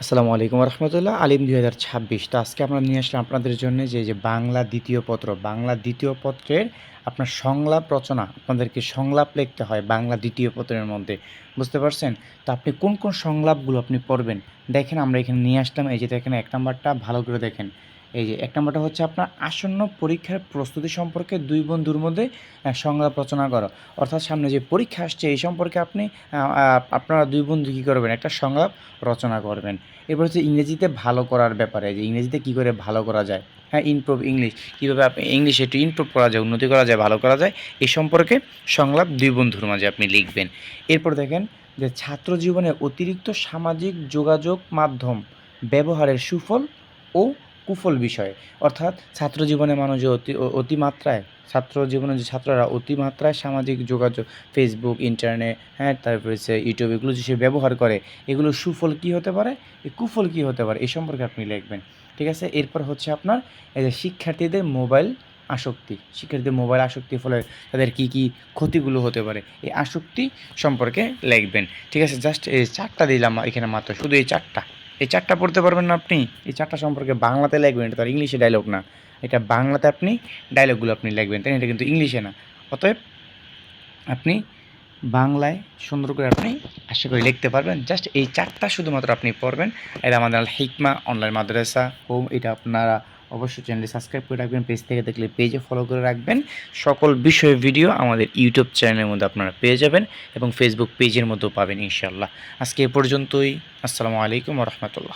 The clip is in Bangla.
আসসালামু আলাইকুম রহমতুল্লাহ আলিম 2026। তো আজকে আমরা নিয়ে আসলাম আপনাদের জন্য যে বাংলা দ্বিতীয় পত্র, বাংলা দ্বিতীয় পত্রের আপনার সংলাপ রচনা। আপনাদেরকে সংলাপ লিখতে হয় বাংলা দ্বিতীয় পত্রের মধ্যে, বুঝতে পারছেন? তো আপনি কোন কোন সংলাপগুলো আপনি পড়বেন দেখেন, আমরা এখানে নিয়ে আসলাম। এই যে দেখেন, এক নাম্বারটা ভালো করে দেখেন। এই যে এক নাম্বারটা হচ্ছে আপনার আসন্ন পরীক্ষার প্রস্তুতি সম্পর্কে দুই বন্ধুর মধ্যে সংলাপ রচনা করো। অর্থাৎ সামনে যে পরীক্ষা আসছে এই সম্পর্কে আপনি আপনারা দুই বন্ধু কী করবেন, একটা সংলাপ রচনা করবেন। এরপর হচ্ছে ইংরেজিতে ভালো করার ব্যাপারে, যে ইংরেজিতে কী করে ভালো করা যায়, হ্যাঁ, ইমপ্রুভ ইংলিশ, কীভাবে আপনি ইংলিশে একটু ইমপ্রুভ করা যায়, উন্নতি করা যায়, ভালো করা যায়, এই সম্পর্কে সংলাপ দুই বন্ধুর মাঝে আপনি লিখবেন। এরপর দেখেন যে ছাত্র জীবনে অতিরিক্ত সামাজিক যোগাযোগ মাধ্যম ব্যবহারের সুফল ও কুফল বিষয়ে। অর্থাৎ ছাত্র জীবনে মানুষ যে অতিমাত্রায়, ছাত্র জীবনে যে ছাত্ররা অতিমাত্রায় সামাজিক যোগাযোগ, ফেসবুক, ইন্টারনেট, হ্যাঁ, তারপরে হচ্ছে ইউটিউব, এগুলো যে সে ব্যবহার করে, এগুলোর সুফল কী হতে পারে, এই কুফল কী হতে পারে, এই সম্পর্কে আপনি লিখবেন। ঠিক আছে? এরপর হচ্ছে আপনার এই যে শিক্ষার্থীদের মোবাইল আসক্তি, শিক্ষার্থীদের মোবাইল আসক্তির ফলে তাদের কী কী ক্ষতিগুলো হতে পারে, এই আসক্তি সম্পর্কে লিখবেন। ঠিক আছে? জাস্ট এই 4টা দিলাম এখানে, মাত্র শুধু এই 4টা পড়তে পারবেন না আপনি? এই 4টা সম্পর্কে বাংলাতে লিখবেন, এটা তো আর ইংলিশে ডায়লগ না। এটা বাংলাতে আপনি ডায়লগগুলো আপনি লিখবেন, তাই না? এটা কিন্তু ইংলিশে না। অতএব আপনি বাংলায় সুন্দর করে আপনি আশা করি লিখতে পারবেন। জাস্ট এই 4টা শুধুমাত্র আপনি পড়বেন। এটা আমাদের আল হিকমা অনলাইন মাদ্রাসা হোম, এটা আপনারা অবশ্যই চ্যানেলটি সাবস্ক্রাইব করে রাখবেন। পেজ থেকে দেখলে পেজে ফলো করে রাখবেন। সকল বিষয়ের ভিডিও আমাদের ইউটিউব চ্যানেলের মধ্যে আপনারা পেয়ে যাবেন এবং ফেসবুক পেজের মধ্যেও পাবেন ইনশাআল্লাহ। আজকে এ পর্যন্তই। আসসালামু আলাইকুম ওয়া রাহমাতুল্লাহ।